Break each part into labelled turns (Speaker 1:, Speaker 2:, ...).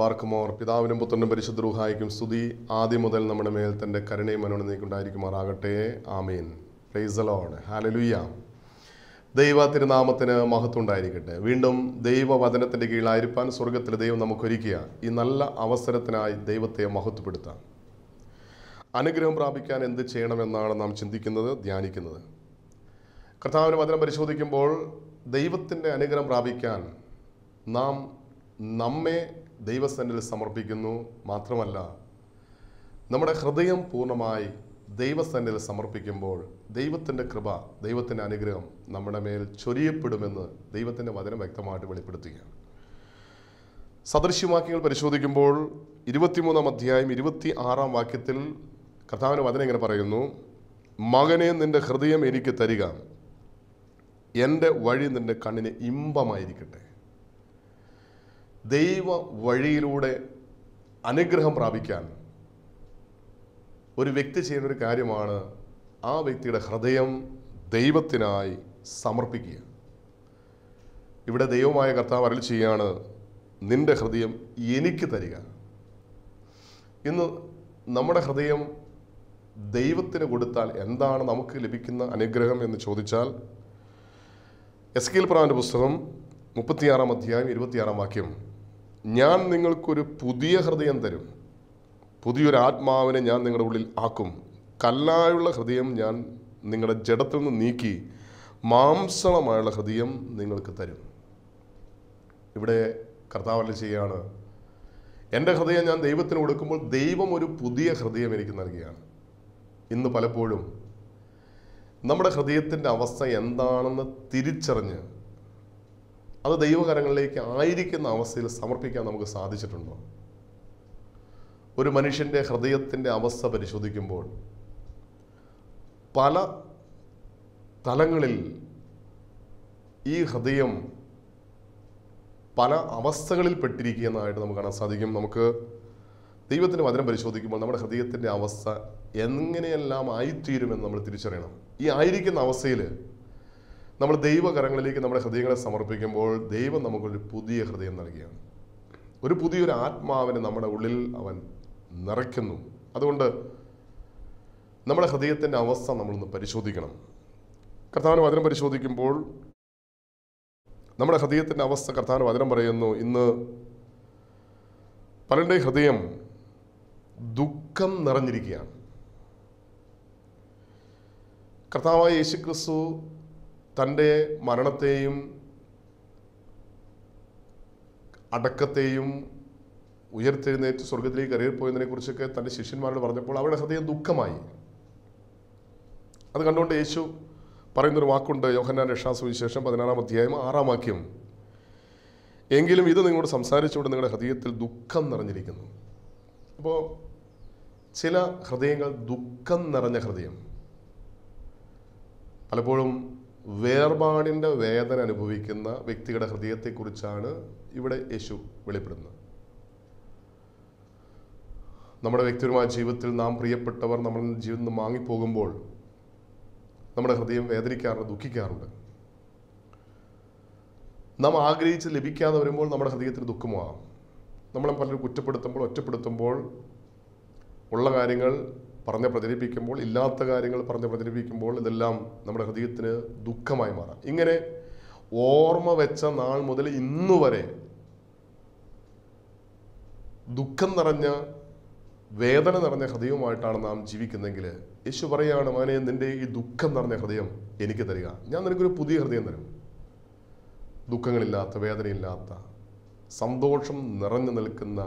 Speaker 1: ബാർക്കുമോർ പിതാവിനും പുത്രനും പരിശുദ്ധ റൂഹായിക്കും സ്തുതി ആദ്യം മുതൽ നമ്മുടെ മേൽ തൻ്റെ കരുണയും മനോണനീക്കുണ്ടായിരിക്കുമാറാകട്ടെ. Amen. Praise the lord. Hallelujah. ദൈവ തിരുനാമത്തിന് മഹത്വം ഉണ്ടായിരിക്കട്ടെ. വീണ്ടും ദൈവവചനത്തിൻ്റെ കീഴിലായിരിക്കാൻ സ്വർഗത്തിലെ ദൈവം നമുക്കൊരുക്കിയ ഈ നല്ല അവസരത്തിനായി ദൈവത്തെ മഹത്വപ്പെടുത്താം. അനുഗ്രഹം പ്രാപിക്കാൻ എന്ത് ചെയ്യണമെന്നാണ് നാം ചിന്തിക്കുന്നത്, ധ്യാനിക്കുന്നത്. കർത്താവിൻ്റെ വചനം പരിശോധിക്കുമ്പോൾ ദൈവത്തിൻ്റെ അനുഗ്രഹം പ്രാപിക്കാൻ നാം നമ്മെ ദൈവസന്നിധിയിൽ സമർപ്പിക്കുന്നു. മാത്രമല്ല, നമ്മുടെ ഹൃദയം പൂർണ്ണമായി ദൈവസന്നിധിയിൽ സമർപ്പിക്കുമ്പോൾ ദൈവത്തിൻ്റെ കൃപ, ദൈവത്തിൻ്റെ അനുഗ്രഹം നമ്മുടെ മേൽ ചൊരിയപ്പെടുമെന്ന് ദൈവത്തിൻ്റെ വചനം വ്യക്തമായിട്ട് വെളിപ്പെടുത്തുകയാണ്. സദൃശ്യവാക്യങ്ങൾ പരിശോധിക്കുമ്പോൾ 23-ാം അധ്യായം 26-ാം വാക്യത്തിൽ കർത്താവിൻ്റെ വചനം ഇങ്ങനെ പറയുന്നു: മകനെ, നിൻ്റെ ഹൃദയം എനിക്ക് തരിക, എൻ്റെ വഴി നിൻ്റെ കണ്ണിന് ഇമ്പമായിരിക്കട്ടെ. ദൈവ വഴിയിലൂടെ അനുഗ്രഹം പ്രാപിക്കാൻ ഒരു വ്യക്തി ചെയ്യുന്ന ഒരു കാര്യമാണ് ആ വ്യക്തിയുടെ ഹൃദയം ദൈവത്തിനായി സമർപ്പിക്കുക. ഇവിടെ ദൈവമായ കർത്താവ് അരുളി ചെയ്യാണ്, നിൻ്റെ ഹൃദയം എനിക്ക് തരിക. ഇന്ന് നമ്മുടെ ഹൃദയം ദൈവത്തിന് കൊടുത്താൽ എന്താണ് നമുക്ക് ലഭിക്കുന്ന അനുഗ്രഹം എന്ന് ചോദിച്ചാൽ, എസ്കേൽ പ്രവാചകന്റെ പുസ്തകം 36-ാം അധ്യായം 26-ാം വാക്യം: ഞാൻ നിങ്ങൾക്കൊരു പുതിയ ഹൃദയം തരും, പുതിയൊരു ആത്മാവിനെ ഞാൻ നിങ്ങളുടെ ഉള്ളിൽ ആക്കും, കല്ലായുള്ള ഹൃദയം ഞാൻ നിങ്ങളുടെ ജഡത്തിൽ നിന്ന് നീക്കി മാംസളമായുള്ള ഹൃദയം നിങ്ങൾക്ക് തരും. ഇവിടെ കർത്താവ് ചെയ്യാണ്, എൻ്റെ ഹൃദയം ഞാൻ ദൈവത്തിന് കൊടുക്കുമ്പോൾ ദൈവം ഒരു പുതിയ ഹൃദയം എനിക്ക് നൽകുകയാണ്. ഇന്ന് പലപ്പോഴും നമ്മുടെ ഹൃദയത്തിൻ്റെ അവസ്ഥ എന്താണെന്ന് തിരിച്ചറിഞ്ഞ് അത് ദൈവകരങ്ങളിലേക്ക് ആയിരിക്കുന്ന അവസ്ഥയിൽ സമർപ്പിക്കാൻ നമുക്ക് സാധിച്ചിട്ടുണ്ടോ? ഒരു മനുഷ്യൻ്റെ ഹൃദയത്തിൻ്റെ അവസ്ഥ പരിശോധിക്കുമ്പോൾ പല തലങ്ങളിൽ ഈ ഹൃദയം പല അവസ്ഥകളിൽ പെട്ടിരിക്കുന്നതായിട്ട് നമുക്ക് കാണാൻ സാധിക്കും. നമുക്ക് ദൈവത്തിൻ്റെ വചനം പരിശോധിക്കുമ്പോൾ നമ്മുടെ ഹൃദയത്തിൻ്റെ അവസ്ഥ എങ്ങനെയെല്ലാം ആയിത്തീരുമെന്ന് നമ്മൾ തിരിച്ചറിയണം. ഈ ആയിരിക്കുന്ന അവസ്ഥയിൽ നമ്മൾ ദൈവകരങ്ങളിലേക്ക് നമ്മുടെ ഹൃദയങ്ങളെ സമർപ്പിക്കുമ്പോൾ ദൈവം നമുക്കൊരു പുതിയ ഹൃദയം നൽകുകയാണ്. ഒരു പുതിയൊരു ആത്മാവിനെ നമ്മുടെ ഉള്ളിൽ അവൻ നിറയ്ക്കുന്നു. അതുകൊണ്ട് നമ്മുടെ ഹൃദയത്തിൻ്റെ അവസ്ഥ നമ്മളൊന്ന് പരിശോധിക്കണം. കർത്താവിൻ്റെ വചനം പരിശോധിക്കുമ്പോൾ നമ്മുടെ ഹൃദയത്തിൻ്റെ അവസ്ഥ കർത്താവിൻ്റെ വചനം പറയുന്നു, ഇന്ന് പലരുടെ ഹൃദയം ദുഃഖം നിറഞ്ഞിരിക്കുകയാണ്. കർത്താവായ യേശുക്രിസ്തു തൻ്റെ മരണത്തെയും അടക്കത്തെയും ഉയർത്തെഴുന്നേറ്റ് സ്വർഗത്തിലേക്ക് കയറിപ്പോയതിനെ കുറിച്ചൊക്കെ തൻ്റെ ശിഷ്യന്മാരോട് പറഞ്ഞപ്പോൾ അവരുടെ ഹൃദയം ദുഃഖമായി. അത് കണ്ടുകൊണ്ട് യേശു പറയുന്നൊരു വാക്കുണ്ട്, യോഹന്നാന്റെ സുവിശേഷം 16-ാം അധ്യായം 6-ാം വാക്യം: എങ്കിലും ഇത് നിങ്ങളോട് സംസാരിച്ചുകൊണ്ട് നിങ്ങളുടെ ഹൃദയത്തിൽ ദുഃഖം നിറഞ്ഞിരിക്കുന്നു. അപ്പോൾ ചില ഹൃദയങ്ങൾ ദുഃഖം നിറഞ്ഞ ഹൃദയം, പലപ്പോഴും വേർപാടിൻ്റെ വേദന അനുഭവിക്കുന്ന വ്യക്തിയുടെ ഹൃദയത്തെക്കുറിച്ചാണ് ഇവിടെ യേശു വെളിപ്പെടുന്നത്. നമ്മുടെ വ്യക്തിപരമായ ജീവിതത്തിൽ നാം പ്രിയപ്പെട്ടവർ നമ്മൾ ജീവിതത്തിൽ നിന്ന് വാങ്ങിപ്പോകുമ്പോൾ നമ്മുടെ ഹൃദയം വേദനിക്കാറുണ്ട്, ദുഃഖിക്കാറുണ്ട്. നാം ആഗ്രഹിച്ച് ലഭിക്കാതെ വരുമ്പോൾ നമ്മുടെ ഹൃദയത്തിന് ദുഃഖമാകാം. നമ്മളെ പലരും കുറ്റപ്പെടുത്തുമ്പോൾ, ഒറ്റപ്പെടുത്തുമ്പോൾ, ഉള്ള കാര്യങ്ങൾ പറഞ്ഞ് പ്രചരിപ്പിക്കുമ്പോൾ, ഇല്ലാത്ത കാര്യങ്ങൾ പറഞ്ഞ് പ്രചരിപ്പിക്കുമ്പോൾ ഇതെല്ലാം നമ്മുടെ ഹൃദയത്തിന് ദുഃഖമായി മാറാം. ഇങ്ങനെ ഓർമ്മ വെച്ച നാൾ മുതൽ ഇന്നു വരെ ദുഃഖം നിറഞ്ഞ, വേദന നിറഞ്ഞ ഹൃദയവുമായിട്ടാണ് നാം ജീവിക്കുന്നതെങ്കിൽ യേശു പറയുകയാണ്, മകനെ, നിൻ്റെ ഈ ദുഃഖം നിറഞ്ഞ ഹൃദയം എനിക്ക് തരിക, ഞാൻ നിനക്കൊരു പുതിയ ഹൃദയം തരും. ദുഃഖങ്ങളില്ലാത്ത, വേദനയില്ലാത്ത, സന്തോഷം നിറഞ്ഞു നിൽക്കുന്ന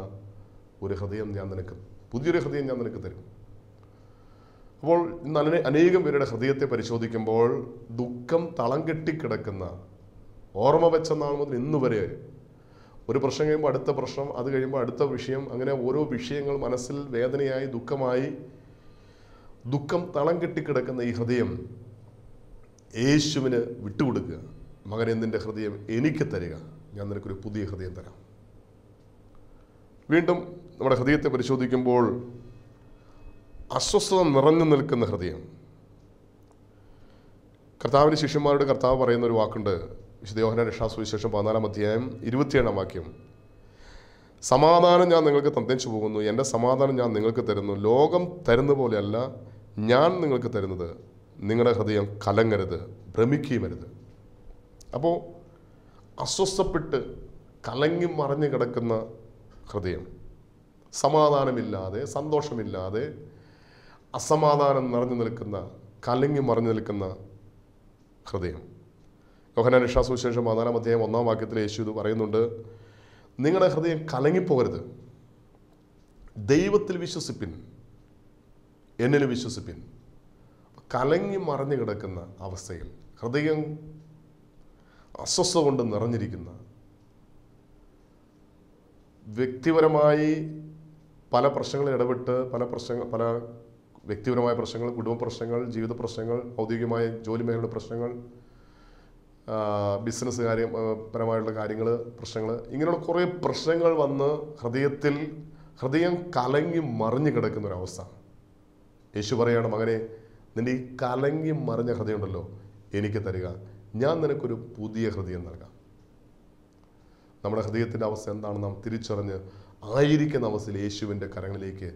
Speaker 1: ഒരു ഹൃദയം ഞാൻ നിനക്ക്, പുതിയൊരു ഹൃദയം ഞാൻ നിനക്ക് തരും. അപ്പോൾ ഇന്ന് അനേകം പേരുടെ ഹൃദയത്തെ പരിശോധിക്കുമ്പോൾ ദുഃഖം തളം കെട്ടിക്കിടക്കുന്ന, ഓർമ്മ വെച്ച നാൾ മുതൽ ഇന്ന് വരെ ഒരു പ്രശ്നം കഴിയുമ്പോൾ അടുത്ത പ്രശ്നം, അത് കഴിയുമ്പോൾ അടുത്ത വിഷയം, അങ്ങനെ ഓരോ വിഷയങ്ങൾ മനസ്സിൽ വേദനയായി, ദുഃഖമായി, ദുഃഖം തളം കെട്ടിക്കിടക്കുന്ന ഈ ഹൃദയം യേശുവിന് വിട്ടുകൊടുക്കുക. മകനെ, നിൻ്റെ ഹൃദയം എനിക്ക് തരിക, ഞാൻ നിനക്കൊരു പുതിയ ഹൃദയം തരാം. വീണ്ടും നമ്മുടെ ഹൃദയത്തെ പരിശോധിക്കുമ്പോൾ അസ്വസ്ഥത നിറഞ്ഞു നിൽക്കുന്ന ഹൃദയം. കർത്താവിൻ്റെ ശിഷ്യന്മാരോട് കർത്താവ് പറയുന്ന ഒരു വാക്കുണ്ട്, വിശുദ്ധ യോഹന്നാന്റെ സുവിശേഷം 14-ാം അധ്യായം 27-ാം വാക്യം: സമാധാനം ഞാൻ നിങ്ങൾക്ക് തന്നേച്ചു പോകുന്നു, എൻ്റെ സമാധാനം ഞാൻ നിങ്ങൾക്ക് തരുന്നു. ലോകം തരുന്ന പോലെയല്ല ഞാൻ നിങ്ങൾക്ക് തരുന്നത്. നിങ്ങളുടെ ഹൃദയം കലങ്ങരുത്, ഭ്രമിക്കുകയുമരുത്. അപ്പോൾ അസ്വസ്ഥപ്പെട്ട് കലങ്ങി മറിഞ്ഞു കിടക്കുന്ന ഹൃദയം, സമാധാനമില്ലാതെ, സന്തോഷമില്ലാതെ, അസമാധാനം നിറഞ്ഞു നിൽക്കുന്ന, കലങ്ങി മറിഞ്ഞു നിൽക്കുന്ന ഹൃദയം. യോഹന്നാൻ സുവിശേഷം 4-ാം അധ്യായം 1-ാം വാക്യത്തിൽ യേശു ഇത് പറയുന്നുണ്ട്. നിങ്ങളുടെ ഹൃദയം കലങ്ങിപ്പോകരുത്, ദൈവത്തിൽ വിശ്വസിപ്പിൻ, എന്നിൽ വിശ്വസിപ്പിൻ. കലങ്ങി മറിഞ്ഞു കിടക്കുന്ന അവസ്ഥയിൽ, ഹൃദയം അസ്വസ്ഥത കൊണ്ട് നിറഞ്ഞിരിക്കുന്ന, വ്യക്തിപരമായി പല പ്രശ്നങ്ങളിൽ ഇടപെട്ട് പല വ്യക്തിപരമായ പ്രശ്നങ്ങൾ, കുടുംബ പ്രശ്നങ്ങൾ, ജീവിത പ്രശ്നങ്ങൾ, ഔദ്യോഗികമായ ജോലി മേഖലയുടെ പ്രശ്നങ്ങൾ, ബിസിനസ് പരമായിട്ടുള്ള കാര്യങ്ങൾ, പ്രശ്നങ്ങൾ, ഇങ്ങനെയുള്ള കുറേ പ്രശ്നങ്ങൾ വന്ന് ഹൃദയം കലങ്ങി മറിഞ്ഞു കിടക്കുന്ന ഒരവസ്ഥ. യേശു പറയാണ്, മകനെ, നിന്റെ ഈ കലങ്ങി മറിഞ്ഞ ഹൃദയം ഉണ്ടല്ലോ, എനിക്ക് തരിക, ഞാൻ നിനക്കൊരു പുതിയ ഹൃദയം നൽകാം. നമ്മുടെ ഹൃദയത്തിൻ്റെ അവസ്ഥ എന്താണെന്ന് നാം തിരിച്ചറിഞ്ഞ് ആയിരിക്കുന്ന അവസ്ഥയിൽ യേശുവിൻ്റെ കരങ്ങളിലേക്ക്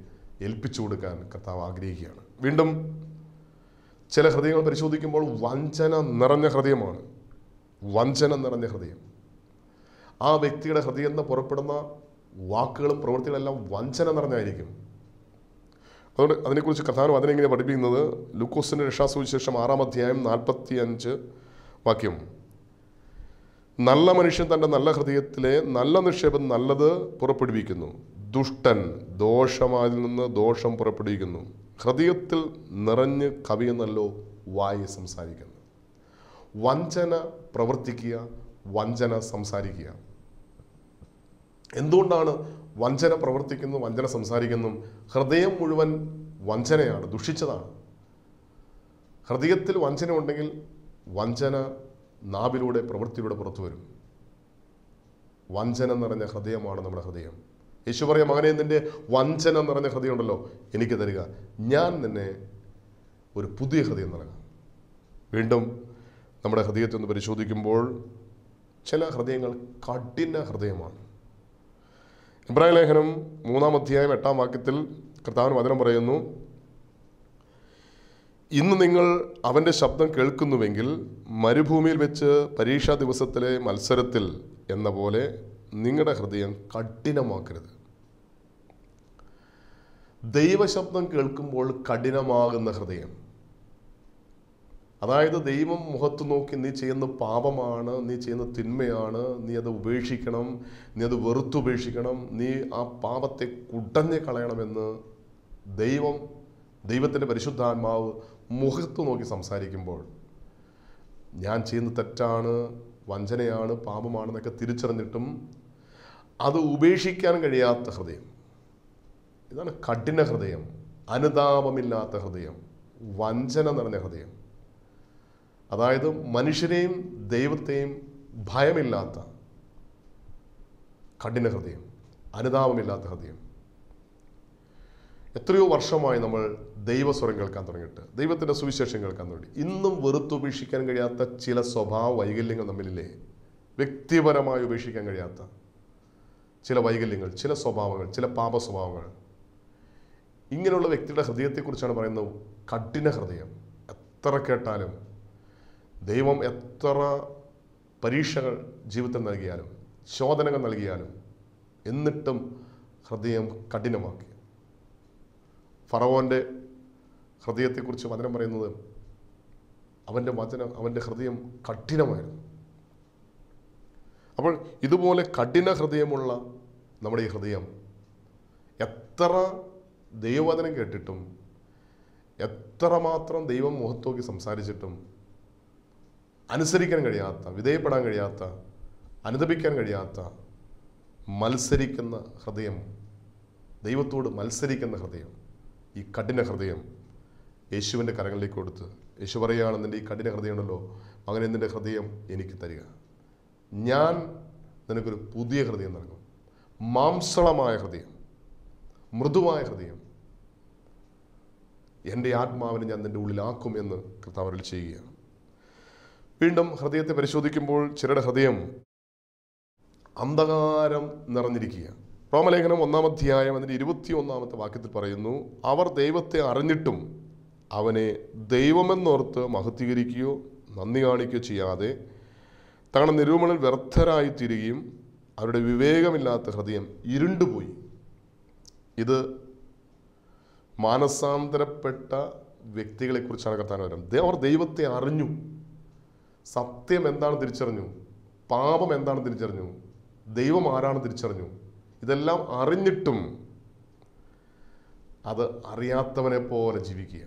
Speaker 1: ഏൽപ്പിച്ചു കൊടുക്കാൻ കർത്താവ് ആഗ്രഹിക്കുകയാണ്. വീണ്ടും ചില ഹൃദയങ്ങൾ പരിശോധിക്കുമ്പോൾ വഞ്ചന നിറഞ്ഞ ഹൃദയമാണ്. വഞ്ചന നിറഞ്ഞ ഹൃദയം. ആ വ്യക്തിയുടെ ഹൃദയം നിന്ന് പുറപ്പെടുന്ന വാക്കുകളും പ്രവൃത്തികളെല്ലാം വഞ്ചന നിറഞ്ഞായിരിക്കും. അതുകൊണ്ട് അതിനെക്കുറിച്ച് കർത്താവ് അതിനെങ്ങനെ പഠിപ്പിക്കുന്നത്, ലൂക്കോസിൻ്റെ രക്ഷാസുവിശേഷം 6-ാം അധ്യായം 45 വാക്യം. നല്ല മനുഷ്യൻ തൻ്റെ നല്ല ഹൃദയത്തിലെ നല്ല നിക്ഷേപം നല്ലത് പുറപ്പെടുവിക്കുന്നു, ദുഷ്ടൻ ദോഷമാതിൽ നിന്ന് ദോഷം പുറപ്പെടുവിക്കുന്നു. ഹൃദയത്തിൽ നിറഞ്ഞ് കവിയുന്നല്ലോ വായി സംസാരിക്കുന്നു. വഞ്ചന പ്രവർത്തിക്കുക, വഞ്ചന സംസാരിക്കുക. എന്തുകൊണ്ടാണ് വഞ്ചന പ്രവർത്തിക്കുന്നു, വഞ്ചന സംസാരിക്കുന്നു? ഹൃദയം മുഴുവൻ വഞ്ചനയാണ്, ദുഷിച്ചതാണ്. ഹൃദയത്തിൽ വഞ്ചന ഉണ്ടെങ്കിൽ വഞ്ചന നാവിലൂടെ, പ്രവൃത്തിയിലൂടെ പുറത്തു വരും. വഞ്ചന നിറഞ്ഞ ഹൃദയമാണ് നമ്മുടെ ഹൃദയം. യേശു പറയാം, മകനെ, നിന്റെ വഞ്ചന നിറഞ്ഞ ഹൃദയം ഉണ്ടല്ലോ, എനിക്ക് തരിക, ഞാൻ നിന്നെ ഒരു പുതിയ ഹൃദയം നൽകാം. വീണ്ടും നമ്മുടെ ഹൃദയത്തെ ഒന്ന് പരിശോധിക്കുമ്പോൾ ചില ഹൃദയങ്ങൾ കഠിന ഹൃദയമാണ്. ഇബ്രാഹിം ലേഖനം 3-ാം അധ്യായം 8-ാം വാക്യത്തിൽ കർത്താവിന് വചനം പറയുന്നു, ഇന്ന് നിങ്ങൾ അവൻ്റെ ശബ്ദം കേൾക്കുന്നുവെങ്കിൽ മരുഭൂമിയിൽ വെച്ച് പരീക്ഷാ ദിവസത്തിലെ മത്സരത്തിൽ എന്ന പോലെ നിങ്ങളുടെ ഹൃദയം കഠിനമാക്കരുത്. ദൈവശബ്ദം കേൾക്കുമ്പോൾ കഠിനമാകുന്ന ഹൃദയം, അതായത് ദൈവം മുഖത്ത് നോക്കി നീ ചെയ്യുന്ന പാപമാണ്, നീ ചെയ്യുന്ന തിന്മയാണ്, നീ അത് ഉപേക്ഷിക്കണം, നീ അത് വെറുത്തുപേക്ഷിക്കണം, നീ ആ പാപത്തെ കുടഞ്ഞ് കളയണമെന്ന് ദൈവത്തിൻ്റെ പരിശുദ്ധാത്മാവ് മുഖത്ത് നോക്കി സംസാരിക്കുമ്പോൾ, ഞാൻ ചെയ്യുന്ന തെറ്റാണ്, വഞ്ചനയാണ്, പാപമാണെന്നൊക്കെ തിരിച്ചറിഞ്ഞിട്ടും അത് ഉപേക്ഷിക്കാൻ കഴിയാത്ത ഹൃദയം, ഇതാണ് കഠിന ഹൃദയം. അനുതാപമില്ലാത്ത ഹൃദയം, വഞ്ചന നിറഞ്ഞ ഹൃദയം. അതായത് മനുഷ്യരെയും ദൈവത്തെയും ഭയമില്ലാത്ത കഠിന ഹൃദയം, അനുതാപമില്ലാത്ത ഹൃദയം. എത്രയോ വർഷമായി നമ്മൾ ദൈവസ്വരം കേൾക്കാൻ തുടങ്ങിയിട്ട്, ദൈവത്തിൻ്റെ സുവിശേഷം കേൾക്കാൻ തുടങ്ങി. ഇന്നും വെറുത്തുപേക്ഷിക്കാൻ കഴിയാത്ത ചില സ്വഭാവ വൈകല്യങ്ങൾ നമ്മളില്ലേ? വ്യക്തിപരമായി ഉപേക്ഷിക്കാൻ കഴിയാത്ത ചില വൈകല്യങ്ങൾ, ചില സ്വഭാവങ്ങൾ, ചില പാപ സ്വഭാവങ്ങൾ. ഇങ്ങനെയുള്ള വ്യക്തിയുടെ ഹൃദയത്തെക്കുറിച്ചാണ് പറയുന്നത് കഠിന ഹൃദയം. എത്ര കേട്ടാലും, ദൈവം എത്ര പരീക്ഷകൾ ജീവിതത്തിൽ നൽകിയാലും, ശോധനകൾ നൽകിയാലും, എന്നിട്ടും ഹൃദയം കഠിനമാക്കി. ഫറവോൻ്റെ ഹൃദയത്തെക്കുറിച്ച് വചനം പറയുന്നത്, അവൻ്റെ ഹൃദയം കഠിനമായിരുന്നു. അപ്പോൾ ഇതുപോലെ കഠിന ഹൃദയമുള്ള നമ്മുടെ ഈ ഹൃദയം എത്ര ദൈവവചനം കേട്ടിട്ടും, എത്രമാത്രം ദൈവം മുഖത്തോക്കി സംസാരിച്ചിട്ടും അനുസരിക്കാൻ കഴിയാത്ത, വിധേയപ്പെടാൻ കഴിയാത്ത, അനുദപിക്കാൻ കഴിയാത്ത, മത്സരിക്കുന്ന ഹൃദയം, ദൈവത്തോട് മത്സരിക്കുന്ന ഹൃദയം, ഈ കഠിന ഹൃദയം യേശുവിൻ്റെ കരങ്ങളിലേക്ക് കൊടുത്ത് യേശു പറയുകയാണ്, നിൻ്റെ ഈ കഠിന ഹൃദയം ഉണ്ടല്ലോ, മകനെ, നിൻ്റെ ഹൃദയം എനിക്ക് തരിക, ഞാൻ നിനക്കൊരു പുതിയ ഹൃദയം നൽകും. മാംസളമായ ഹൃദയം, മൃദുവായ ഹൃദയം, എൻ്റെ ആത്മാവിനെ ഞാൻ നിൻ്റെ ഉള്ളിലാക്കും എന്ന് കർത്താവ് അരുളി ചെയ്യുകയാണ്. വീണ്ടും ഹൃദയത്തെ പരിശോധിക്കുമ്പോൾ ചിലരുടെ ഹൃദയം അന്ധകാരം നിറഞ്ഞിരിക്കുക. റോമലേഖനം 1-ാം അധ്യായം അതിൻ്റെ 21-ാമത്തെ വാക്യത്തിൽ പറയുന്നു, അവർ ദൈവത്തെ അറിഞ്ഞിട്ടും അവനെ ദൈവമെന്നോർത്ത് മഹത്വീകരിക്കുകയോ നന്ദി കാണിക്കുകയോ ചെയ്യാതെ തങ്ങളുടെ നിരൂപണത്തിൽ വ്യർത്ഥരായി തീരുകയും അവരുടെ വിവേകമില്ലാത്ത ഹൃദയം ഇരുണ്ടുപോയി. ഇത് മാനസാന്തരപ്പെട്ട വ്യക്തികളെക്കുറിച്ചാണ് കർത്താവ് പറയുന്നത്. അവർ ദൈവത്തെ അറിഞ്ഞു, സത്യം എന്താണ് തിരിച്ചറിഞ്ഞു, പാപം എന്താണ് തിരിച്ചറിഞ്ഞു, ദൈവം ആരാണ് തിരിച്ചറിഞ്ഞു. ഇതെല്ലാം അറിഞ്ഞിട്ടും അത് അറിയാത്തവനെ പോലെ ജീവിക്കുക.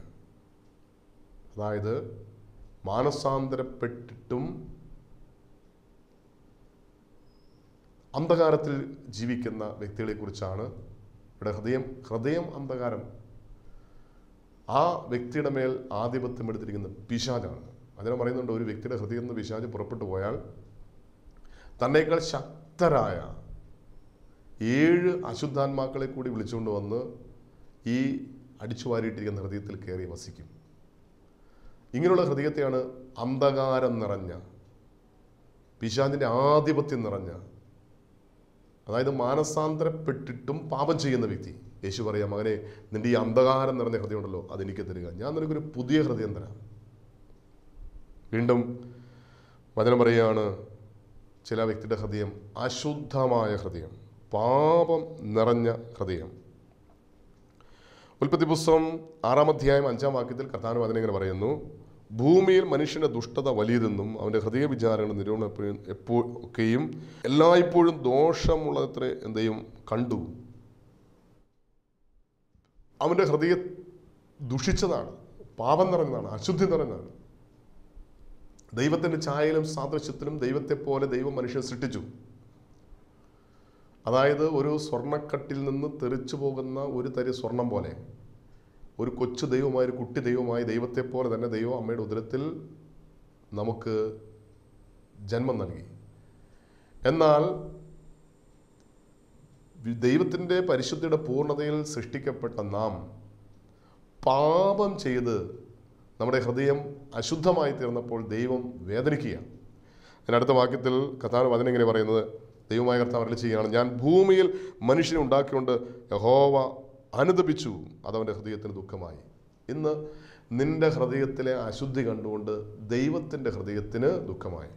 Speaker 1: അതായത് മാനസാന്തരപ്പെട്ടിട്ടും അന്ധകാരത്തിൽ ജീവിക്കുന്ന വ്യക്തികളെക്കുറിച്ചാണ് ഇവിടെ. ഹൃദയം അന്ധകാരം. ആ വ്യക്തിയുടെ മേൽ ആധിപത്യം എടുത്തിരിക്കുന്ന പിശാചാണ്. അതിനെ പറയുന്നുണ്ട്, ഒരു വ്യക്തിയുടെ ഹൃദയം നിന്ന് പിശാച് പുറപ്പെട്ടു പോയാൽ തന്നേക്കാൾ ശക്തരായ 7 അശുദ്ധാത്മാക്കളെ കൂടി വിളിച്ചുകൊണ്ട് വന്ന് ഈ അടിച്ചു വാരിയിട്ടിരിക്കുന്ന ഹൃദയത്തിൽ കയറി വസിക്കും. ഇങ്ങനെയുള്ള ഹൃദയത്തെയാണ് അന്ധകാരം നിറഞ്ഞ, പിശാചിൻ്റെ ആധിപത്യം നിറഞ്ഞ, അതായത് മാനസാന്തരപ്പെട്ടിട്ടും പാപം ചെയ്യുന്ന വ്യക്തി. യേശു പറയാം, മകനെ, നിന്റെ ഈ അന്ധകാരം നിറഞ്ഞ ഹൃദയം ഉണ്ടല്ലോ, അതെനിക്ക് തരിക, ഞാൻ നിനക്കൊരു പുതിയ ഹൃദയം തരാം. വീണ്ടും വചനം പറയുകയാണ്, ചില വ്യക്തിയുടെ ഹൃദയം അശുദ്ധമായ ഹൃദയം, പാപം നിറഞ്ഞ ഹൃദയം. ഉൽപ്പത്തി പുസ്തകം 6-ാം അധ്യായം 5-ാം വാക്യത്തിൽ കർത്താവ് അതിനെങ്ങനെ പറയുന്നു, ഭൂമിയിൽ മനുഷ്യൻ്റെ ദുഷ്ടത വലിയതെന്നും അവൻ്റെ ഹൃദയ വിചാരങ്ങൾ നിരൂപണം ഒക്കെയും എല്ലായ്പ്പോഴും ദോഷമുള്ളത്ര എന്തെയും കണ്ടു. അവൻ്റെ ഹൃദയം ദുഷിച്ചതാണ്, പാപം നിറഞ്ഞതാണ്, അശുദ്ധി നിറഞ്ഞതാണ്. ദൈവത്തിൻ്റെ ഛായയിലും സാദൃശ്യത്തിലും ദൈവത്തെ പോലെ ദൈവം മനുഷ്യനെ സൃഷ്ടിച്ചു. അതായത് ഒരു സ്വർണ്ണക്കട്ടിൽ നിന്ന് തെറിച്ചു പോകുന്ന ഒരു തരി സ്വർണം പോലെ ഒരു കൊച്ചു ദൈവമായ, ഒരു കുട്ടി ദൈവമായി, ദൈവത്തെ പോലെ തന്നെ ദൈവം അമ്മയുടെ ഉദരത്തിൽ നമുക്ക് ജന്മം നൽകി. എന്നാൽ ദൈവത്തിൻ്റെ പരിശുദ്ധിയുടെ പൂർണ്ണതയിൽ സൃഷ്ടിക്കപ്പെട്ട നാം പാപം ചെയ്ത് നമ്മുടെ ഹൃദയം അശുദ്ധമായി തീർന്നപ്പോൾ ദൈവം വേദനിക്കുക. അതിനടുത്ത വാക്യത്തിൽ കർത്താവ് വചനം പറയുന്നത്, ദൈവമായ കർത്താവ് അരുളി ചെയ്യുകയാണ്, ഞാൻ ഭൂമിയിൽ മനുഷ്യനെ ഉണ്ടാക്കിക്കൊണ്ട് യഹോവ അനുതപിച്ചു, അതവൻ്റെ ഹൃദയത്തിന് ദുഃഖമായി. ഇന്ന് നിന്റെ ഹൃദയത്തിലെ അശുദ്ധി കണ്ടുകൊണ്ട് ദൈവത്തിൻ്റെ ഹൃദയത്തിന് ദുഃഖമായി.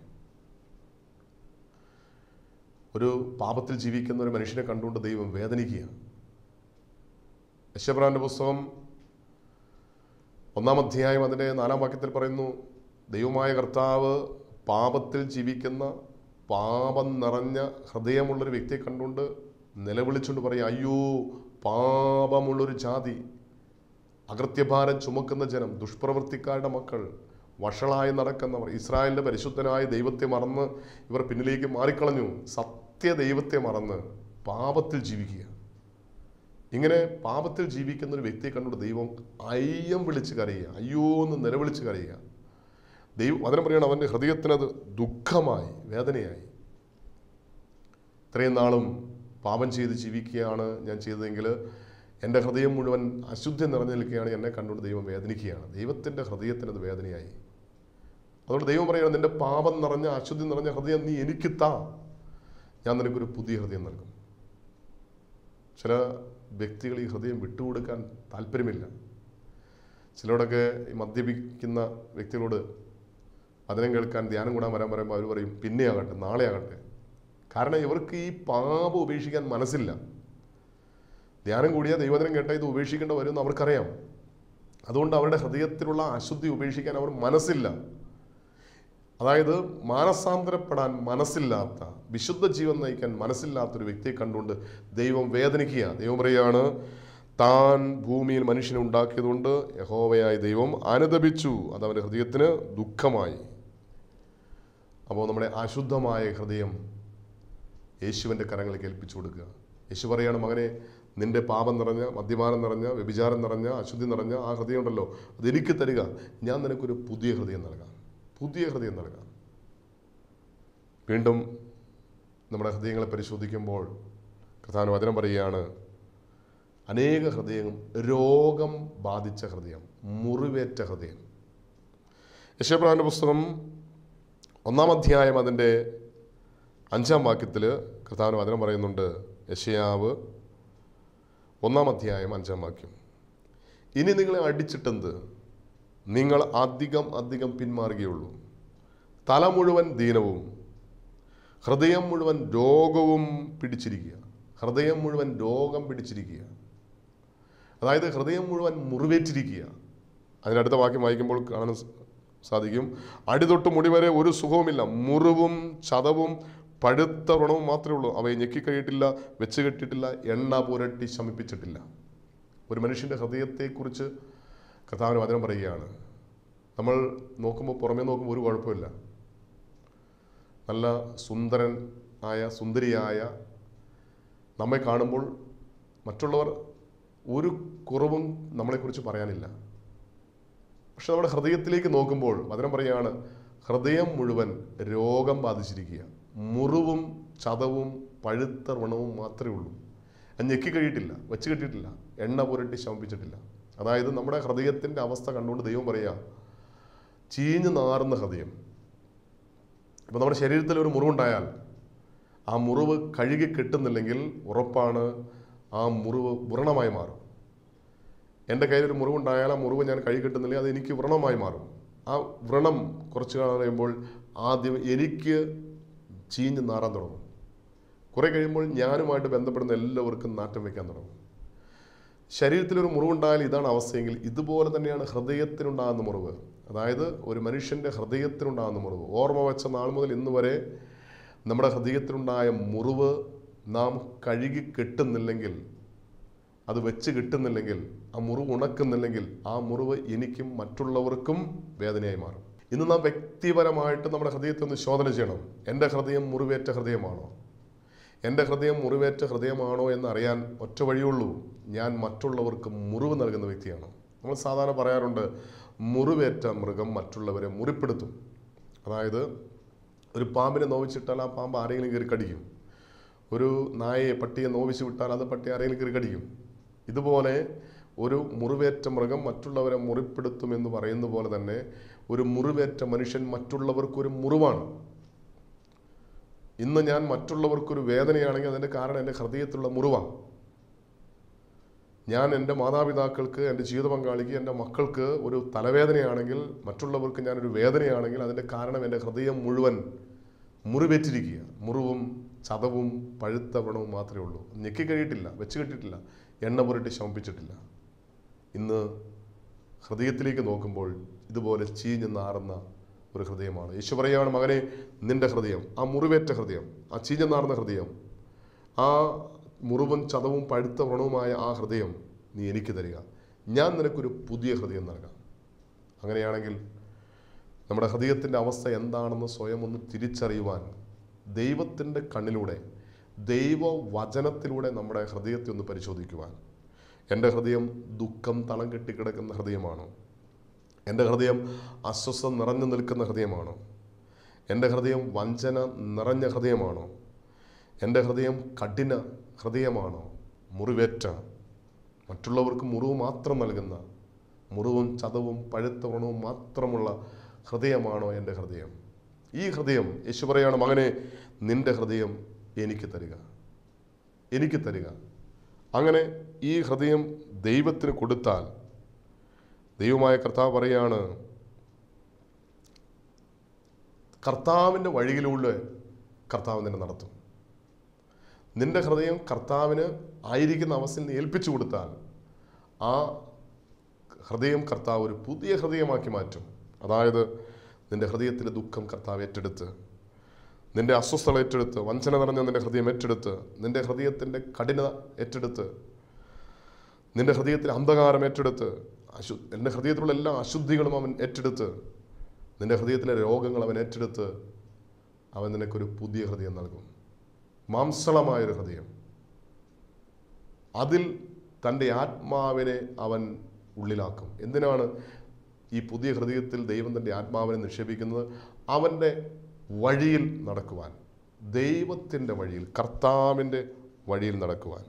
Speaker 1: ഒരു പാപത്തിൽ ജീവിക്കുന്ന ഒരു മനുഷ്യനെ കണ്ടുകൊണ്ട് ദൈവം വേദനിക്കുക. യെശയ്യാവിന്റെ പുസ്തകം 1-ാം അധ്യായം അതിൻ്റെ 4-ാം വാക്യത്തിൽ പറയുന്നു, ദൈവമായ കർത്താവ് പാപത്തിൽ ജീവിക്കുന്ന, പാപം നിറഞ്ഞ ഹൃദയമുള്ളൊരു വ്യക്തിയെ കണ്ടുകൊണ്ട് നിലവിളിച്ചുകൊണ്ട് പറയും, അയ്യോ പാപമുള്ളൊരു ജാതി, അകൃത്യഭാരം ചുമക്കുന്ന ജനം, ദുഷ്പ്രവൃത്തിക്കാരുടെ മക്കൾ, വഷളായി നടക്കുന്നവർ, ഇസ്രായേലിൻ്റെ പരിശുദ്ധനായ ദൈവത്തെ മറന്ന് ഇവർ പിന്നിലേക്ക് മാറിക്കളഞ്ഞു, സത്യ ദൈവത്തെ മറന്ന് പാപത്തിൽ ജീവിക്കുക. ഇങ്ങനെ പാപത്തിൽ ജീവിക്കുന്ന ഒരു വ്യക്തിയെ കണ്ടുകൊണ്ട് ദൈവം അയ്യം വിളിച്ച് കരയുക, അയ്യോ എന്ന് നിലവിളിച്ച് കരയുക. ദൈവം വചനം പറയുകയാണ്, അവൻ്റെ ഹൃദയത്തിനത് ദുഃഖമായി, വേദനയായി. ഇത്രയും നാളും പാപം ചെയ്ത് ജീവിക്കുകയാണ് ഞാൻ ചെയ്തതെങ്കിൽ എൻ്റെ ഹൃദയം മുഴുവൻ അശുദ്ധി നിറഞ്ഞു നിൽക്കുകയാണ്, എന്നെ കണ്ടുകൊണ്ട് ദൈവം വേദനിക്കുകയാണ്. ദൈവത്തിൻ്റെ ഹൃദയത്തിനത് വേദനയായി. അതുകൊണ്ട് ദൈവം പറയുകയാണ്, നിൻ്റെ പാപം നിറഞ്ഞ, അശുദ്ധി നിറഞ്ഞ ഹൃദയം നീ എനിക്ക് താ, ഞാൻ നിനക്കൊരു പുതിയ ഹൃദയം നൽകും. ചില വ്യക്തികൾ ഈ ഹൃദയം വിട്ടുകൊടുക്കാൻ താല്പര്യമില്ല. ചിലരോടൊക്കെ ഈ മദ്യപിക്കുന്ന വ്യക്തികളോട് വചനം കേൾക്കാൻ, ധ്യാനം കൂടാൻ വരാൻ പറയുമ്പോൾ അവർ പറയും, പിന്നെ ആകട്ടെ, നാളെ ആകട്ടെ. കാരണം ഇവർക്ക് ഈ പാപം ഉപേക്ഷിക്കാൻ മനസ്സില്ല. ധ്യാനം കൂടിയാൽ, ദൈവവചനം കേട്ടാൽ ഇത് ഉപേക്ഷിക്കേണ്ട വരുമെന്ന് അവർക്കറിയാം. അതുകൊണ്ട് അവരുടെ ഹൃദയത്തിലുള്ള അശുദ്ധി ഉപേക്ഷിക്കാൻ അവർ മനസ്സില്ല. അതായത് മാനസാന്തരപ്പെടാൻ മനസ്സില്ലാത്ത, വിശുദ്ധ ജീവൻ നയിക്കാൻ മനസ്സില്ലാത്തൊരു വ്യക്തിയെ കണ്ടുകൊണ്ട് ദൈവം വേദനിക്കുക. ദൈവം പറയുകയാണ്, താൻ ഭൂമിയിൽ മനുഷ്യനെ ഉണ്ടാക്കിയതുകൊണ്ട് യഹോവയായ ദൈവം അനുതപിച്ചു, അതവൻ്റെ ഹൃദയത്തിന് ദുഃഖമായി. അപ്പോൾ നമ്മുടെ അശുദ്ധമായ ഹൃദയം യേശുവിൻ്റെ കരങ്ങളിൽ ഏൽപ്പിച്ചു കൊടുക്കുക. യേശു പറയുകയാണ്, മകനെ, നിന്റെ പാപം നിറഞ്ഞ, മദ്യപാനം നിറഞ്ഞ, വ്യഭിചാരം നിറഞ്ഞ, അശുദ്ധി നിറഞ്ഞ ആ ഹൃദയം ഉണ്ടല്ലോ, അതെനിക്ക് തരിക, ഞാൻ നിനക്കൊരു പുതിയ ഹൃദയം നൽകാം, പുതിയ ഹൃദയം നൽകാം. വീണ്ടും നമ്മുടെ ഹൃദയങ്ങളെ പരിശോധിക്കുമ്പോൾ കർത്താവിന്റെ വചനം പറയുകയാണ്, അനേക ഹൃദയം രോഗം ബാധിച്ച ഹൃദയം, മുറിവേറ്റ ഹൃദയം. യെശയ്യാവിന്റെ പുസ്തകം 1-ാം അധ്യായം അതിൻ്റെ 5-ാം വാക്യത്തിൽ കർത്താവിന്റെ വചനം പറയുന്നുണ്ട്, യെശയ്യാവ് 1-ാം അധ്യായം 5-ാം വാക്യം. ഇനി നിങ്ങളെ അടിച്ചിട്ടെന്ത്, നിങ്ങൾ അധികം അധികം പിന്മാറുകയുള്ളൂ. തല മുഴുവൻ ദീനവും ഹൃദയം മുഴുവൻ രോഗവും പിടിച്ചിരിക്കുക. ഹൃദയം മുഴുവൻ രോഗം പിടിച്ചിരിക്കുക, അതായത് ഹൃദയം മുഴുവൻ മുറിവേറ്റിരിക്കുക. അതിനടുത്ത വാക്യം വായിക്കുമ്പോൾ കാണാൻ സാധിക്കും, അടിതൊട്ട് മുടി വരെ ഒരു സുഖവുമില്ല, മുറിവും ചതവും പഴുത്ത വ്രണവും മാത്രമേ ഉള്ളൂ. അവയെ ഞെക്കിക്കഴിയിട്ടില്ല, വെച്ച് കെട്ടിയിട്ടില്ല, എണ്ണ പുരട്ടി ശമിപ്പിച്ചിട്ടില്ല. ഒരു മനുഷ്യൻ്റെ ഹൃദയത്തെക്കുറിച്ച് കർത്താവിന് വചനം പറയുകയാണ്. നമ്മൾ നോക്കുമ്പോൾ, പുറമേ നോക്കുമ്പോൾ ഒരു കുഴപ്പമില്ല. നല്ല സുന്ദരൻ ആയ സുന്ദരിയായ നമ്മെ കാണുമ്പോൾ മറ്റുള്ളവർ ഒരു കുറവും നമ്മളെക്കുറിച്ച് പറയാനില്ല. പക്ഷെ നമ്മുടെ ഹൃദയത്തിലേക്ക് നോക്കുമ്പോൾ വചനം പറയുകയാണ്, ഹൃദയം മുഴുവൻ രോഗം ബാധിച്ചിരിക്കുക, മുറിവും ചതവും പഴുത്ത വ്രണവും മാത്രമേ ഉള്ളൂ. അത് ഞെക്കി കഴിയിട്ടില്ല, വെച്ച് കെട്ടിയിട്ടില്ല, എണ്ണ പുരട്ടി ശമിപ്പിച്ചിട്ടില്ല. അതായത് നമ്മുടെ ഹൃദയത്തിൻ്റെ അവസ്ഥ കണ്ടുകൊണ്ട് ദൈവം പറയുക, ചീഞ്ഞു നാറുന്ന ഹൃദയം. ഇപ്പം നമ്മുടെ ശരീരത്തിൽ ഒരു മുറിവുണ്ടായാൽ ആ മുറിവ് കഴുകി കെട്ടുന്നില്ലെങ്കിൽ ഉറപ്പാണ് ആ മുറിവ് വ്രണമായി മാറും. എൻ്റെ കയ്യിലൊരു മുറിവുണ്ടായാൽ ആ മുറിവ് ഞാൻ കഴുകി കെട്ടുന്നില്ലെങ്കിൽ അത് എനിക്ക് വ്രണമായി മാറും. ആ വ്രണം കുറച്ച് കാലം കഴിയുമ്പോൾ ആദ്യം എനിക്ക് ചീഞ്ഞ് നാറാൻ തുടങ്ങും. കുറേ കഴിയുമ്പോൾ ഞാനുമായിട്ട് ബന്ധപ്പെടുന്ന എല്ലാവർക്കും നാറ്റം വയ്ക്കാൻ തുടങ്ങും. ശരീരത്തിലൊരു മുറിവുണ്ടായാൽ ഇതാണ് അവസ്ഥയെങ്കിൽ ഇതുപോലെ തന്നെയാണ് ഹൃദയത്തിനുണ്ടാകുന്ന മുറിവ്. അതായത് ഒരു മനുഷ്യൻ്റെ ഹൃദയത്തിനുണ്ടാകുന്ന മുറിവ്, ഓർമ്മ വെച്ച നാൾ മുതൽ ഇന്ന് വരെ നമ്മുടെ ഹൃദയത്തിനുണ്ടായ മുറിവ് നാം കഴുകി കെട്ടുന്നില്ലെങ്കിൽ, അത് വെച്ച് കിട്ടുന്നില്ലെങ്കിൽ, ആ മുറിവ് ഉണക്കുന്നില്ലെങ്കിൽ ആ മുറിവ് എനിക്കും മറ്റുള്ളവർക്കും വേദനയായി മാറും. ഇന്ന് നാം വ്യക്തിപരമായിട്ട് നമ്മുടെ ഹൃദയത്തെ ഒന്ന് ശോധന ചെയ്യണം. എൻ്റെ ഹൃദയം മുറിവേറ്റ ഹൃദയമാണോ? എൻ്റെ ഹൃദയം മുറിവേറ്റ ഹൃദയമാണോ എന്നറിയാൻ ഒറ്റ വഴിയുള്ളൂ, ഞാൻ മറ്റുള്ളവർക്ക് മുറിവ് നൽകുന്ന വ്യക്തിയാണോ? നമ്മൾ സാധാരണ പറയാറുണ്ട്, മുറിവേറ്റ മൃഗം മറ്റുള്ളവരെ മുറിപ്പെടുത്തും. അതായത് ഒരു പാമ്പിനെ നോവിച്ചിട്ടാൽ ആ പാമ്പ് ആരെങ്കിലും കയറി കടിക്കും. ഒരു നായയെ പട്ടിയെ നോവിച്ച് വിട്ടാൽ അത് പട്ടി ആരെങ്കിലും കയറി കടിക്കും. ഇതുപോലെ ഒരു മുറിവേറ്റ മൃഗം മറ്റുള്ളവരെ മുറിപ്പെടുത്തും എന്ന് പറയുന്ന പോലെ തന്നെ ഒരു മുറിവേറ്റ മനുഷ്യൻ മറ്റുള്ളവർക്കൊരു മുറിവാണ്. ഇന്ന് ഞാൻ മറ്റുള്ളവർക്കൊരു വേദനയാണെങ്കിൽ അതിൻ്റെ കാരണം എൻ്റെ ഹൃദയത്തിലുള്ള മുറിവാണ്. ഞാൻ എൻ്റെ മാതാപിതാക്കൾക്ക്, എൻ്റെ ജീവിത പങ്കാളിക്ക്, എൻ്റെ മക്കൾക്ക് ഒരു തലവേദനയാണെങ്കിൽ, മറ്റുള്ളവർക്ക് ഞാനൊരു വേദനയാണെങ്കിൽ അതിൻ്റെ കാരണം എൻ്റെ ഹൃദയം മുഴുവൻ മുറിവേറ്റിരിക്കുക. മുറിവും ചതവും പഴുത്ത വ്രണവും മാത്രമേ ഉള്ളൂ. ഞെക്കി കഴിയിട്ടില്ല, വെച്ച് കെട്ടിയിട്ടില്ല, എണ്ണ പുരട്ടി ശമിപ്പിച്ചിട്ടില്ല. ഇന്ന് ഹൃദയത്തിലേക്ക് നോക്കുമ്പോൾ ഇതുപോലെ ചീഞ്ഞ് നാറുന്ന ഒരു ഹൃദയമാണ്. യേശു പറയുകയാണ്, മകനെ, നിൻ്റെ ഹൃദയം, ആ മുറിവേറ്റ ഹൃദയം, ആ ചീഞ്ഞ് നാറുന്ന ഹൃദയം, ആ മുറിവും ചതവും പഴുത്ത വ്രണവുമായ ആ ഹൃദയം നീ എനിക്ക് തരിക, ഞാൻ നിനക്കൊരു പുതിയ ഹൃദയം നൽകാം. അങ്ങനെയാണെങ്കിൽ നമ്മുടെ ഹൃദയത്തിൻ്റെ അവസ്ഥ എന്താണെന്ന് സ്വയം ഒന്ന് തിരിച്ചറിയുവാൻ ദൈവത്തിൻ്റെ കണ്ണിലൂടെ, ദൈവവചനത്തിലൂടെ നമ്മുടെ ഹൃദയത്തെ ഒന്ന് പരിശോധിക്കുവാൻ. എൻ്റെ ഹൃദയം ദുഃഖം തളം കെട്ടിക്കിടക്കുന്ന ഹൃദയമാണോ? എൻ്റെ ഹൃദയം അസ്വസ്ഥ നിറഞ്ഞു നിൽക്കുന്ന ഹൃദയമാണോ? എൻ്റെ ഹൃദയം വഞ്ചന നിറഞ്ഞ ഹൃദയമാണോ? എൻ്റെ ഹൃദയം കഠിന ഹൃദയമാണോ? മുറിവേറ്റ, മറ്റുള്ളവർക്ക് മുറിവ് മാത്രം നൽകുന്ന, മുറിവും ചതവും പഴുത്ത വ്രണവും മാത്രമുള്ള ഹൃദയമാണോ എൻ്റെ ഹൃദയം? ഈ ഹൃദയം യേശു പറയാണ്, മകനെ, നിൻ്റെ ഹൃദയം എനിക്ക് തരിക, എനിക്ക് തരിക. അങ്ങനെ ഈ ഹൃദയം ദൈവത്തിന് കൊടുത്താൽ ദൈവമായ കർത്താവ് പറയാണ്, കർത്താവിൻ്റെ വഴിയിലൂടെ കർത്താവ് നിന്നെ നടത്തും. നിൻ്റെ ഹൃദയം കർത്താവിന് ആയിരിക്കുന്ന അവസ്ഥയിൽ നീ ഏൽപ്പിച്ചു കൊടുത്താൽ ആ ഹൃദയം കർത്താവ് ഒരു പുതിയ ഹൃദയമാക്കി മാറ്റും. അതായത് നിൻ്റെ ഹൃദയത്തിലെ ദുഃഖം കർത്താവ് ഏറ്റെടുത്ത്, നിൻ്റെ അസ്വസ്ഥത ഏറ്റെടുത്ത്, വഞ്ചന നിറഞ്ഞ നിൻ്റെ ഹൃദയം ഏറ്റെടുത്ത്, നിൻ്റെ ഹൃദയത്തിൻ്റെ കഠിനത ഏറ്റെടുത്ത്, നിൻ്റെ ഹൃദയത്തിലെ അന്ധകാരം ഏറ്റെടുത്ത്, എൻ്റെ ഹൃദയത്തിലുള്ള എല്ലാ അശുദ്ധികളും അവൻ ഏറ്റെടുത്ത്, നിൻ്റെ ഹൃദയത്തിലെ രോഗങ്ങൾ അവൻ ഏറ്റെടുത്ത്, അവൻ നിനക്കൊരു പുതിയ ഹൃദയം നൽകും. മാംസളമായൊരു ഹൃദയം. അതിൽ തൻ്റെ ആത്മാവിനെ അവൻ ഉള്ളിലാക്കും. എന്തിനാണ് ഈ പുതിയ ഹൃദയത്തിൽ ദൈവം തൻ്റെ ആത്മാവിനെ നിക്ഷേപിക്കുന്നത്? അവൻ്റെ വഴിയിൽ നടക്കുവാൻ, ദൈവത്തിൻ്റെ വഴിയിൽ, കർത്താവിൻ്റെ വഴിയിൽ നടക്കുവാൻ.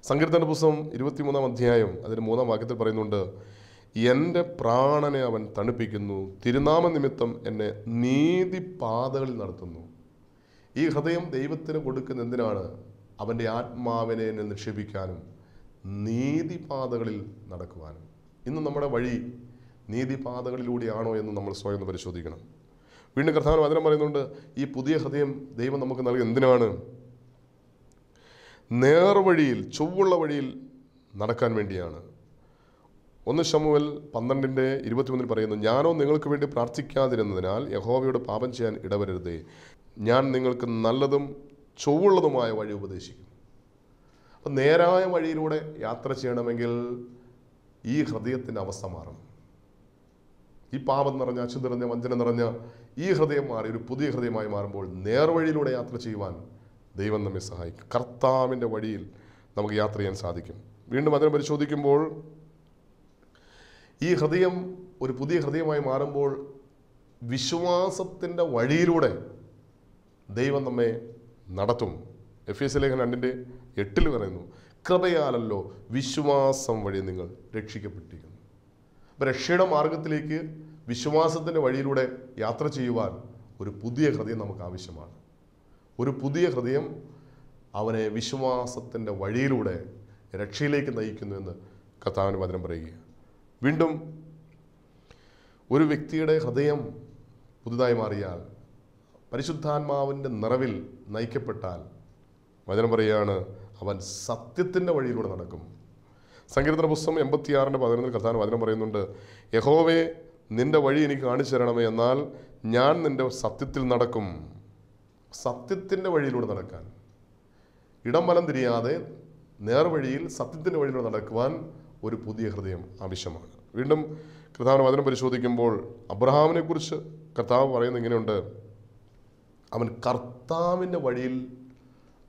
Speaker 1: സങ്കീർത്തന പുസ്തകം 23-ാം അധ്യായം അതിന് 3-ാം വാക്യത്തിൽ പറയുന്നുണ്ട്, എൻ്റെ പ്രാണനെ അവൻ തണുപ്പിക്കുന്നു, തിരുനാമ നിമിത്തം എന്നെ നീതിപാതകളിൽ നടത്തുന്നു. ഈ ഹൃദയം ദൈവത്തിന് കൊടുക്കുന്ന എന്തിനാണ്? അവൻ്റെ ആത്മാവിനെ നിക്ഷേപിക്കാനും നീതിപാതകളിൽ നടക്കുവാനും. ഇന്ന് നമ്മുടെ വഴി നീതിപാതകളിലൂടെയാണോ എന്ന് നമ്മൾ സ്വയം പരിശോധിക്കണം. വീണ്ടും കർത്താവിന്റെ വചനം പറയുന്നുണ്ട്, ഈ പുതിയ ഹൃദയം ദൈവം നമുക്ക് നൽകി എന്തിനാണ്? നേർവഴിയിൽ, ചൊവ്വുള്ള വഴിയിൽ നടക്കാൻ വേണ്ടിയാണ്. 1 ശമൂവേൽ 12:21 പറയുന്നു, ഞാനോ നിങ്ങൾക്ക് വേണ്ടി പ്രാർത്ഥിക്കാതിരുന്നതിനാൽ യഹോവയോട് പാപം ചെയ്യാൻ ഇടവരരുതേ, ഞാൻ നിങ്ങൾക്ക് നല്ലതും ചൊവ്വുള്ളതുമായ വഴി ഉപദേശിക്കും. അപ്പം നേരായ വഴിയിലൂടെ യാത്ര ചെയ്യണമെങ്കിൽ ഈ ഹൃദയത്തിൻ്റെ അവസ്ഥ മാറണം. ഈ പാപം നിറഞ്ഞ, അശുദ്ധ നിറഞ്ഞ, വഞ്ചന നിറഞ്ഞ ഈ ഹൃദയം മാറി ഒരു പുതിയ ഹൃദയമായി മാറുമ്പോൾ നേർവഴിയിലൂടെ യാത്ര ചെയ്യുവാൻ ദൈവം നമ്മെ സഹായിക്കും. കർത്താവിൻ്റെ വഴിയിൽ നമുക്ക് യാത്ര ചെയ്യാൻ സാധിക്കും. വീണ്ടും അതിനെ പരിശോധിക്കുമ്പോൾ ഈ ഹൃദയം ഒരു പുതിയ ഹൃദയമായി മാറുമ്പോൾ വിശ്വാസത്തിൻ്റെ വഴിയിലൂടെ ദൈവം നമ്മെ നടത്തും. എഫേസ്യ ലേഖനം 2:8 പറയുന്നു, കൃപയാലല്ലോ വിശ്വാസം വഴി നിങ്ങൾ രക്ഷിക്കപ്പെട്ടിരിക്കുന്നു. അപ്പം രക്ഷയുടെ മാർഗത്തിലേക്ക് വിശ്വാസത്തിൻ്റെ വഴിയിലൂടെ യാത്ര ചെയ്യുവാൻ ഒരു പുതിയ ഹൃദയം നമുക്ക് ആവശ്യമാണ്. ഒരു പുതിയ ഹൃദയം അവനെ വിശ്വാസത്തിൻ്റെ വഴിയിലൂടെ രക്ഷയിലേക്ക് നയിക്കുന്നു എന്ന് കർത്താവിന്റെ വചനം പറയുക. വീണ്ടും ഒരു വ്യക്തിയുടെ ഹൃദയം പുതുതായി മാറിയാൽ, പരിശുദ്ധാത്മാവിൻ്റെ നിറവിൽ നയിക്കപ്പെട്ടാൽ, വചനം പറയുകയാണ്, അവൻ സത്യത്തിൻ്റെ വഴിയിലൂടെ നടക്കും. സങ്കീർത്തന പുസ്തകം 86:11 കർത്താവിന്റെ വചനം പറയുന്നുണ്ട്, യഹോവേ നിന്റെ വഴി എനിക്ക് കാണിച്ചു തരണമേ, എന്നാൽ ഞാൻ നിന്റെ സത്യത്തിൽ നടക്കും. സത്യത്തിൻ്റെ വഴിയിലൂടെ നടക്കാൻ, ഇടം വലം തിരിയാതെ നേർവഴിയിൽ സത്യത്തിൻ്റെ വഴിയിലൂടെ നടക്കുവാൻ ഒരു പുതിയ ഹൃദയം ആവശ്യമാണ്. വീണ്ടും കർത്താവിന്റെ വചനം പരിശോധിക്കുമ്പോൾ അബ്രഹാമിനെ കുറിച്ച് കർത്താവ് പറയുന്നത് ഇങ്ങനെയുണ്ട്, അവൻ കർത്താവിൻ്റെ വഴിയിൽ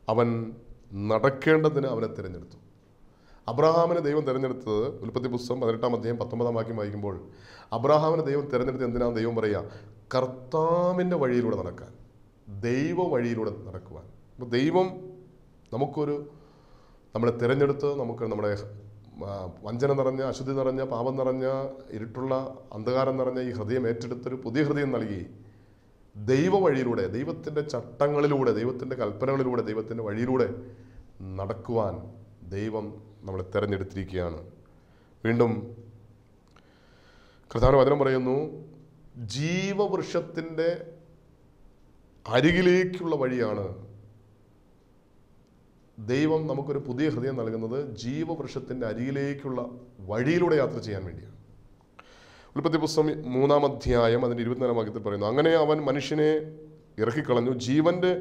Speaker 1: അവൻ നടക്കേണ്ടതിന് അവനെ തിരഞ്ഞെടുത്തു. അബ്രഹാമിനെ ദൈവം തിരഞ്ഞെടുത്തത് ഉൽപ്പത്തി പുസ്തകം 18:19 വായിക്കുമ്പോൾ അബ്രഹാമിനെ ദൈവം തിരഞ്ഞെടുത്ത് എന്തിനാണ് ദൈവം പറയുക? കർത്താവിൻ്റെ വഴിയിലൂടെ നടക്കാൻ, ദൈവ വഴിയിലൂടെ നടക്കുവാൻ. അപ്പോൾ ദൈവം നമ്മളെ തിരഞ്ഞെടുത്ത് നമുക്ക് നമ്മുടെ വഞ്ചന നിറഞ്ഞ, അശുദ്ധി നിറഞ്ഞ, പാപം നിറഞ്ഞ, ഇരുട്ടുള്ള, അന്ധകാരം നിറഞ്ഞ ഈ ഹൃദയം ഏറ്റെടുത്തൊരു പുതിയ ഹൃദയം നൽകി ദൈവ വഴിയിലൂടെ, ദൈവത്തിൻ്റെ ചട്ടങ്ങളിലൂടെ, ദൈവത്തിൻ്റെ കൽപ്പനകളിലൂടെ, ദൈവത്തിൻ്റെ വഴിയിലൂടെ നടക്കുവാൻ ദൈവം നമ്മളെ തിരഞ്ഞെടുത്തിരിക്കുകയാണ്. വീണ്ടും കർത്താവിന്റെ വചനം പറയുന്നു, ജീവവൃക്ഷത്തിൻ്റെ അരികിലേക്കുള്ള വഴിയാണ് ദൈവം നമുക്കൊരു പുതിയ ഹൃദയം നൽകുന്നത്. ജീവവൃക്ഷത്തിൻ്റെ അരികിലേക്കുള്ള വഴിയിലൂടെ യാത്ര ചെയ്യാൻ വേണ്ടിയാണ്. ഉൽപ്പത്തി പുസ്തകം 3:24 പറയുന്നു, അങ്ങനെ അവൻ മനുഷ്യനെ ഇറക്കിക്കളഞ്ഞു, ജീവന്റെ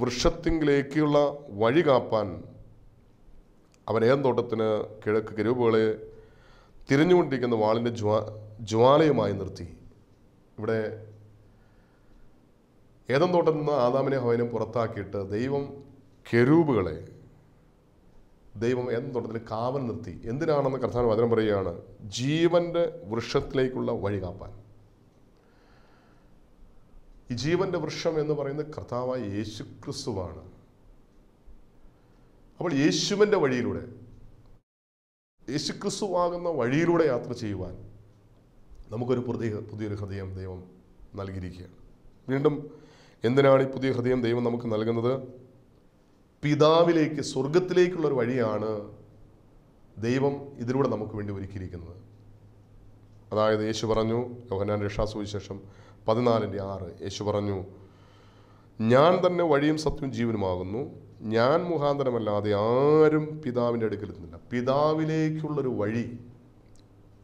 Speaker 1: വൃക്ഷത്തിങ്കിലേക്കുള്ള വഴി കാപ്പാൻ അവൻ ഏദൻ തോട്ടത്തിന് കിഴക്ക് കെരൂബുകളെ തിരിഞ്ഞുകൊണ്ടിരിക്കുന്ന വാളിൻ്റെ ജ്വാലയുമായി നിർത്തി. ഇവിടെ ഏദൻ തോട്ടത്തിൽ നിന്ന് ആദാമിനെ ഹവ്വയെ പുറത്താക്കിയിട്ട് ദൈവം ഏദൻ തോട്ടത്തിൽ കാവൽ നിർത്തി. എന്തിനാണെന്ന് കർത്താവിന്റെ വചനം പറയുകയാണ്, ജീവന്റെ വൃക്ഷത്തിലേക്കുള്ള വഴി കാപ്പാൻ. ഈ ജീവന്റെ വൃക്ഷം എന്ന് പറയുന്നത് കർത്താവായ യേശുക്രിസ്തുവാണ്. അപ്പോൾ യേശുവിൻ്റെ വഴിയിലൂടെ, യേശുക്രിസ്തുവാകുന്ന വഴിയിലൂടെ യാത്ര ചെയ്യുവാൻ നമുക്കൊരു പുതിയൊരു ഹൃദയം ദൈവം നൽകിയിരിക്കുകയാണ്. വീണ്ടും എന്തിനാണ് ഈ പുതിയ ഹൃദയം ദൈവം നമുക്ക് നൽകുന്നത്? പിതാവിലേക്ക്, സ്വർഗത്തിലേക്കുള്ളൊരു വഴിയാണ് ദൈവം ഇതിലൂടെ നമുക്ക് വേണ്ടി ഒരുക്കിയിരിക്കുന്നത്. അതായത് യേശു പറഞ്ഞു, യോഹന്നാന്റെ രക്ഷാസുവിശേഷം 14:6 യേശു പറഞ്ഞു, ഞാൻ തന്നെ വഴിയും സത്യവും ജീവനുമാകുന്നു, ഞാൻ മുഖാന്തരമല്ലാതെ ആരും പിതാവിൻ്റെ അടുക്കലെത്തുന്നില്ല. പിതാവിലേക്കുള്ളൊരു വഴി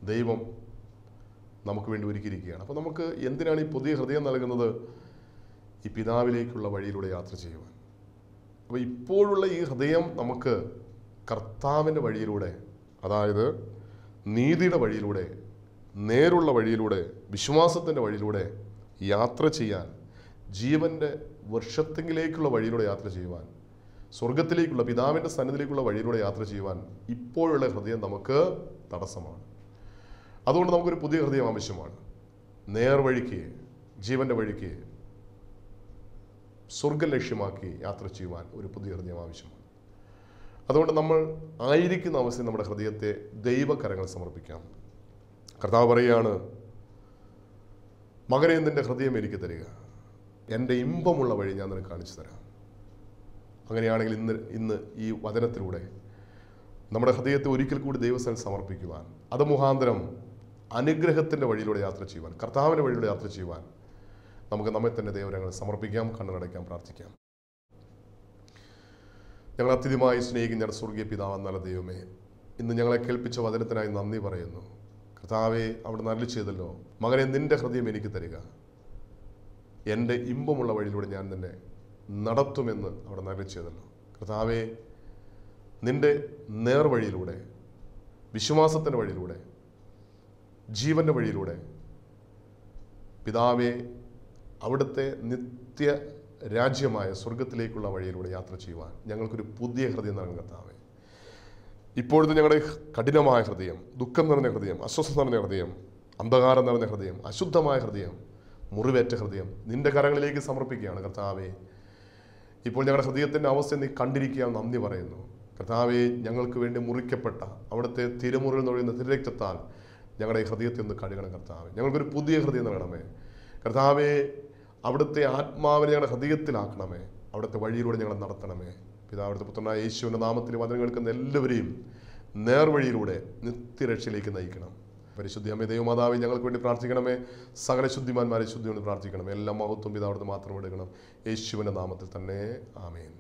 Speaker 1: ദൈവം നമുക്ക് വേണ്ടി ഒരുക്കിയിരിക്കുകയാണ്. അപ്പോൾ നമുക്ക് എന്തിനാണ് ഈ പുതിയ ഹൃദയം നൽകുന്നത്? ഈ പിതാവിലേക്കുള്ള വഴിയിലൂടെ യാത്ര ചെയ്യുവാൻ. അപ്പോൾ ഇപ്പോഴുള്ള ഈ ഹൃദയം നമുക്ക് കർത്താവിൻ്റെ വഴിയിലൂടെ, അതായത് നീതിയുടെ വഴിയിലൂടെ, നേരുള്ള വഴിയിലൂടെ, വിശ്വാസത്തിൻ്റെ വഴിയിലൂടെ യാത്ര ചെയ്യാൻ, ജീവൻ്റെ വൃക്ഷത്തിലേക്കുള്ള വഴിയിലൂടെ യാത്ര ചെയ്യുവാൻ, സ്വർഗത്തിലേക്കുള്ള പിതാവിൻ്റെ സന്നിധിയിലേക്കുള്ള വഴിയിലൂടെ യാത്ര ചെയ്യുവാൻ ഇപ്പോഴുള്ള ഹൃദയം നമുക്ക് തടസ്സമാണ്. അതുകൊണ്ട് നമുക്കൊരു പുതിയ ഹൃദയം ആവശ്യമാണ്. നേർവഴിക്ക്, ജീവൻ്റെ വഴിക്ക്, സ്വർഗം ലക്ഷ്യമാക്കി യാത്ര ചെയ്യുവാൻ ഒരു പുതിയ ഹൃദയം ആവശ്യമാണ്. അതുകൊണ്ട് നമ്മൾ ആയിരിക്കുന്ന അവസ്ഥയിൽ നമ്മുടെ ഹൃദയത്തെ ദൈവകരങ്ങൾ സമർപ്പിക്കാം. കർത്താവ് പറയുകയാണ്, മകനെ നിന്റെ ഹൃദയം എനിക്ക് തരിക, എൻ്റെ ഇമ്പമുള്ള വഴി ഞാൻ നിനക്ക് കാണിച്ചു തരാം. അങ്ങനെയാണെങ്കിൽ ഇന്ന് ഈ വചനത്തിലൂടെ നമ്മുടെ ഹൃദയത്തെ ഒരിക്കൽ കൂടി ദൈവസ്ഥലം സമർപ്പിക്കുവാൻ, അത് മുഖാന്തരം അനുഗ്രഹത്തിൻ്റെ വഴിയിലൂടെ യാത്ര ചെയ്യുവാൻ, കർത്താവിൻ്റെ വഴിയിലൂടെ യാത്ര ചെയ്യുവാൻ നമുക്ക് നമ്മെ തന്നെ ദൈവരങ്ങൾ സമർപ്പിക്കാം, കണ്ണടയ്ക്കാം, പ്രാർത്ഥിക്കാം. ഞങ്ങൾ അത്യധികമായി സ്നേഹിക്കുന്ന ഞങ്ങളുടെ സ്വർഗീയ പിതാവ് നല്ല ദൈവമേ, ഇന്ന് ഞങ്ങളെ കേൾപ്പിച്ച വചനത്തിനായി നന്ദി പറയുന്നു. കർത്താവെ, അവിടെ നല്ല ചെയ്തല്ലോ. മകനെ, നിൻ്റെ ഹൃദയം എനിക്ക് തരിക, എൻ്റെ ഇമ്പമുള്ള വഴിയിലൂടെ ഞാൻ നിന്നെ നടത്തുമെന്ന് അവിടെ നല്ല ചെയ്തല്ലോ. കർത്താവെ, നിൻ്റെ നേർവഴിയിലൂടെ, വിശ്വാസത്തിൻ്റെ വഴിയിലൂടെ, ജീവൻ്റെ വഴിയിലൂടെ പിതാവെ അവിടുത്തെ നിത്യ രാജ്യമായ സ്വർഗത്തിലേക്കുള്ള വഴിയിലൂടെ യാത്ര ചെയ്യുവാൻ ഞങ്ങൾക്കൊരു പുതിയ ഹൃദയം നൽകും കർത്താവെ. ഇപ്പോഴത്തെ ഞങ്ങളുടെ കഠിനമായ ഹൃദയം, ദുഃഖം നിറഞ്ഞ ഹൃദയം, അസ്വസ്ഥത നിറഞ്ഞ ഹൃദയം, അന്ധകാരം നിറഞ്ഞ ഹൃദയം, അശുദ്ധമായ ഹൃദയം, മുറിവേറ്റ ഹൃദയം നിൻ്റെ കരങ്ങളിലേക്ക് സമർപ്പിക്കുകയാണ് കർത്താവെ. ഇപ്പോൾ ഞങ്ങളുടെ ഹൃദയത്തിൻ്റെ അവസ്ഥ നീ കണ്ടിരിക്കുക, നന്ദി പറയുന്നു കർത്താവെ. ഞങ്ങൾക്ക് വേണ്ടി മുറിക്കപ്പെട്ട അവിടുത്തെ തിരുമുറിൽ നൊഴിയുന്ന തിരുരക്തത്താൽ ഞങ്ങളുടെ ഹൃദയത്തെ ഒന്ന് കഴുകണം കർത്താവെ. ഞങ്ങൾക്കൊരു പുതിയ ഹൃദയം നൽകണമേ കർത്താവെ. അവിടുത്തെ ആത്മാവിനെ ഞങ്ങളുടെ ഹൃദയത്തിലാക്കണമേ. അവിടുത്തെ വഴിയിലൂടെ ഞങ്ങളെ നടത്തണമേ പിതാവ്. അവിടുത്തെ പുത്രനായ യേശുവിൻ്റെ നാമത്തിൽ വചനം കേൾക്കുന്ന എല്ലാവരെയും നേർവഴിയിലൂടെ നിത്യരക്ഷയിലേക്ക് നയിക്കണം. പരിശുദ്ധി അമ്മേ ദൈവമാതാവേ, ഞങ്ങൾക്ക് വേണ്ടി പ്രാർത്ഥിക്കണമേ. സകല ശുദ്ധിമാന്മാരെ ശുദ്ധി കൊണ്ട് പ്രാർത്ഥിക്കണമേ. എല്ലാ മഹത്വം പിതാവിടുന്ന് മാത്രം എടുക്കണം. യേശുവിൻ്റെ നാമത്തിൽ തന്നെ, ആമേൻ.